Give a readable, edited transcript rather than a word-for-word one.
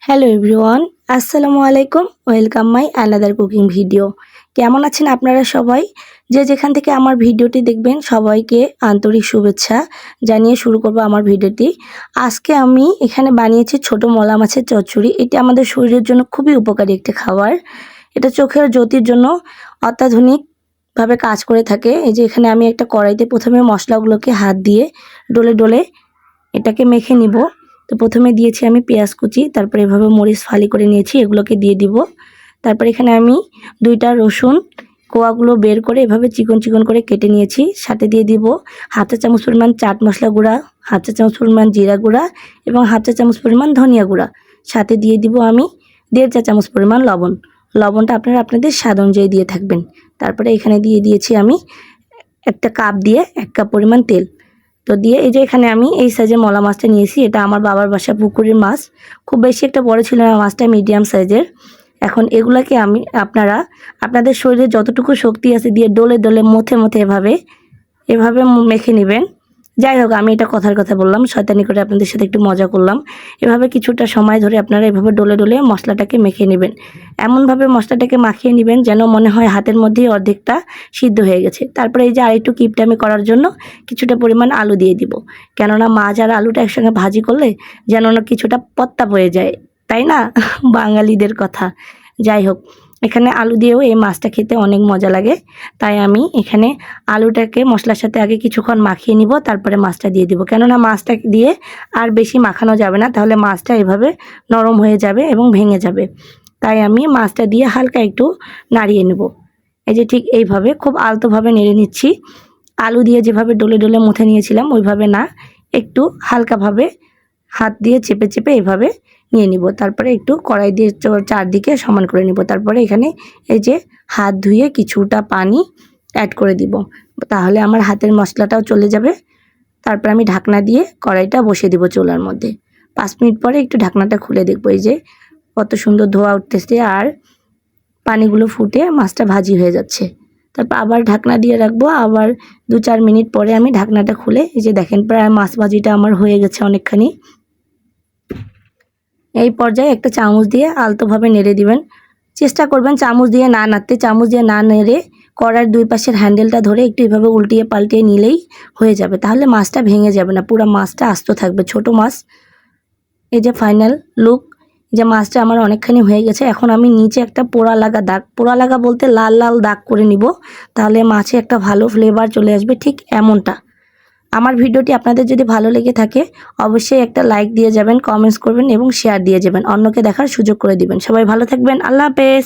Hello everyone, আসসালামু আলাইকুম। Welcome my another cooking video. কেমন আছেন আপনারা সবাই? যে যেখান থেকে আমার ভিডিওটি দেখবেন সবাইকে আন্তরিক শুভেচ্ছা জানিয়ে শুরু করব আমার ভিডিওটি। আজকে আমি এখানে বানিয়েছি ছোট মলা মাছের চচ্চড়ি। এটি আমাদের শরীরের জন্য খুবই উপকারী একটি খাবার। এটা চোখের জ্যোতির জন্য অত্যাধুনিকভাবে কাজ করে থাকে। এই যে এখানে আমি একটা কড়াইতে প্রথমে মশলাগুলোকে হাত দিয়ে ডলে ডলে এটাকে মেখে নিব। তো প্রথমে দিয়েছি আমি পেঁয়াজ কুচি, তারপরে এভাবে মরিচ ফালি করে নিয়েছি, এগুলোকে দিয়ে দিব। তারপর এখানে আমি 2টা রসুন কোয়াগুলো বের করে এভাবে চিকন চিকন করে কেটে নিয়েছি। সাথে দিয়ে দিব হাফ চা চামচ পরিমাণ চাট মশলা গুঁড়া, হাফ চা চামচ পরিমাণ জিরা গুঁড়া এবং হাফ চা চামচ পরিমাণ ধনিয়া গুঁড়া। সাথে দিয়ে দিব আমি 1.5 চা চামচ পরিমাণ লবণ। লবণটা আপনারা আপনাদের স্বাদ অনুযায়ী দিয়ে থাকবেন। তারপরে এখানে দিয়ে দিয়েছি আমি একটা কাপ দিয়ে 1 কাপ পরিমাণ তেল। তো দিয়ে এই যে এখানে আমি এই সাইজের মলা মাছটা নিয়েছি। এটা আমার বাবার বাসা পুকুরের মাছ, খুব বেশি একটা বড় ছিল না মাছটা, মিডিয়াম সাইজের। এখন এগুলাকে আমি আপনারা আপনাদের শরীরে যতটুকু শক্তি আছে দিয়ে ডলে ডলে মথে মথে এভাবে মেখে নেবেন। যাই হোক, আমি এটা কথার কথা বললাম, শয়তানি করে আপনাদের সাথে একটু মজা করলাম। এভাবে কিছুটা সময় ধরে আপনারা এভাবে ডলে ডলে মশলাটাকে মেখে নেবেন। এমনভাবে মশলাটাকে মাখিয়ে নেবেন যেন মনে হয় হাতের মধ্যেই অর্ধেকটা সিদ্ধ হয়ে গেছে। তারপরে এই যে আরেকটু কিপটামি করার জন্য কিছুটা পরিমাণ আলু দিয়ে দিব, কেননা মাছ আর আলুটা একসঙ্গে ভাজি করলে যেন না কিছুটা পত্তা পড়ে যায়, তাই না? বাঙালিদের কথা। যাই হোক, এখানে আলু দিয়েও এই মাছটা খেতে অনেক মজা লাগে। তাই আমি এখানে আলুটাকে মশলার সাথে আগে কিছুক্ষণ মাখিয়ে নিব, তারপরে মাছটা দিয়ে দিব। কেননা মাছটা দিয়ে আর বেশি মাখানো যাবে না, তাহলে মাছটা এভাবে নরম হয়ে যাবে এবং ভেঙে যাবে। তাই আমি মাছটা দিয়ে হালকা একটু নাড়িয়ে নেব। এই যে ঠিক এইভাবে খুব আলতোভাবে নেড়ে নিচ্ছি। আলু দিয়ে যেভাবে ডলে ডলে মুথে নিয়েছিলাম ওইভাবে না, একটু হালকাভাবে হাত দিয়ে চেপে চেপে এভাবে নিয়ে নিব। তারপরে একটু কড়াই দিয়ে চারদিকে সমান করে নিব। তারপরে এখানে এই যে হাত ধুয়ে কিছুটা পানি অ্যাড করে দিব, তাহলে আমার হাতের মশলাটাও চলে যাবে। তারপর আমি ঢাকনা দিয়ে কড়াইটা বসিয়ে দিব চুলার মধ্যে। 5 মিনিট পরে একটু ঢাকনাটা খুলে দেখবো, এই যে কত সুন্দর ধোয়া উঠতেছে আর পানিগুলো ফুটে মাছটা ভাজি হয়ে যাচ্ছে। তারপর আবার ঢাকনা দিয়ে রাখবো। আবার 2-4 মিনিট পরে আমি ঢাকনাটা খুলে এই যে দেখেন প্রায় মাছ ভাজিটা আমার হয়ে গেছে অনেকখানি। এই পর্যায়ে একটা চামচ দিয়ে আলতোভাবে নেড়ে দিবেন। চেষ্টা করবেন চামচ দিয়ে না নাড়তে, চামচ দিয়ে না নেড়ে কড়ার 2 পাশের হ্যান্ডেলটা ধরে একটু এভাবে উল্টিয়ে পাল্টিয়ে নিলেই হয়ে যাবে। তাহলে মাছটা ভেঙে যাবে না, পুরো মাছটা আস্ত থাকবে, ছোট মাছ। এই যে ফাইনাল লুক, যে মাছটা আমার অনেকখানি হয়ে গেছে। এখন আমি নিচে একটা পোড়া লাগা বলতে লাল লাল দাগ করে নিব, তাহলে মাছে একটা ভালো ফ্লেভার চলে আসবে, ঠিক এমনটা। আমার ভিডিওটি আপনাদের যদি ভালো লেগে থাকে অবশ্যই একটা লাইক দিয়ে যাবেন, কমেন্টস করবেন এবং শেয়ার দিয়ে যাবেন, অন্যকে দেখার সুযোগ করে দিবেন। সবাই ভালো থাকবেন, আল্লাহ হাফেজ।